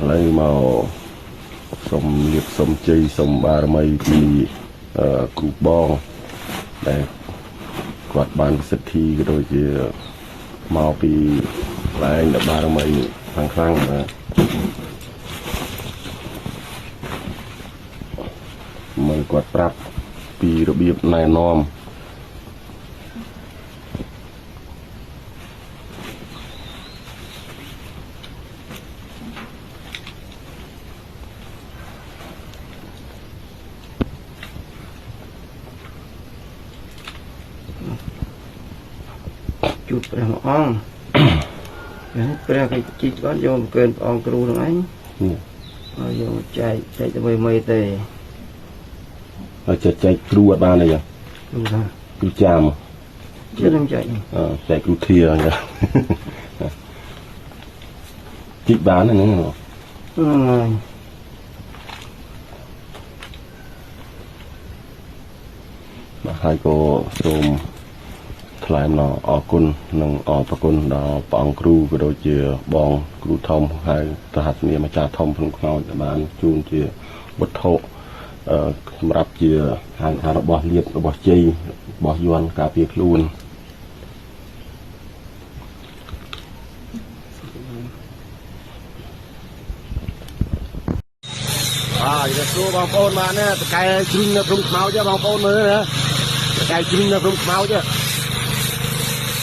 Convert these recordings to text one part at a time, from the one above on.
lấy màu sông liệp sông chây sông ba mây thì cụ bong để quạt bàn sệt thi rồi thì màu bị lại là ba mây khăng khăng mà mình quạt prapពីរបៀបណែនាំជួបព្រះអង្គព្រះគេជីកគាត់យកកើនព្រះអង្គគ្រូទាំងអញហើយយកចែកទៅមិនទេហើយចែកគ្រូអត់បានទេគ្រូថាគ្រូចាមជានឹងចែកចែកគ្រូធាចឹងជីកបានហ្នឹងហើយបាទហើយក៏សូមថ្លែងអំណរអគុណនិងអរគុណដល់ព្រះអង្គគ្រូក៏ដូចជាបងគ្រូធំហើយសហស្នាម្ចាស់ធំក្នុងខ្មោចដែលបានជូនជាវត្ថុសម្រាប់ជាហាងថារបស់លៀបរបស់ជ័យរបស់យន់ការពារខ្លួនយកសួរបងប្អូនបានណាតកែជ្រុញនៅព្រំខ្មោចបងប្អូនមើលណាតកែជ្រុញនៅព្រំខ្មោច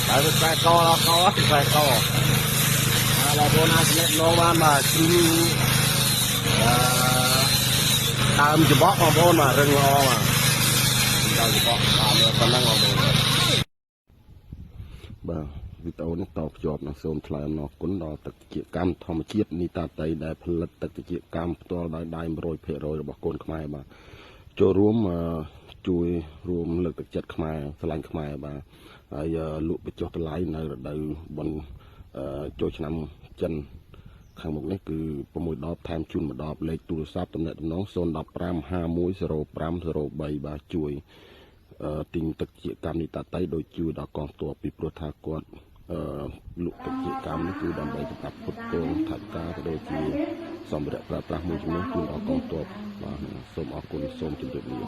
ហើយខ្សែកដល់កខ្សែកហើយបងប្អូនអាចណែនាំបានបាទជ្រុញដើមច្បក់បងប្អូនបាទរឹងល្អបាទដើមច្បក់តាមប៉ុណ្ណឹងបងប្អូនបាទវីដេអូនេះតភ្ជាប់នឹងសូមថ្លែងអំណរគុណដល់ទឹកជាកម្មធម្មជាតិនីតាតៃដែលផលិតទឹកជាកម្មផ្ទាល់ដោយដៃ 100% របស់កូនខ្មែរបាទចូលរួមជួយរួមលើកទឹកចិត្តខ្មែរស្រឡាញ់ខ្មែរបាទហើយលក់បញ្ចុះតម្លៃនៅរដូវបុណ្យចូលឆ្នាំចិនខាងមុខនេះគឺ6ដបថែមជូន1ដបលេខទូរស័ព្ទទំនាក់ទំនង015510503បាទជួយទិញទឹកជាកម្មនីតាតៃដោយជួយដល់កងទ័ពពីព្រោះថាគាត់លក់ទឹកជាកម្មនេះគឺដើម្បីសម្រាប់ពុតពងថវិកាក៏ដូចជាសម្ភារៈប្រើប្រាស់មួយចំនួនជូនដល់កងទ័ពបាទសូមអរគុណសូមជម្រាបលា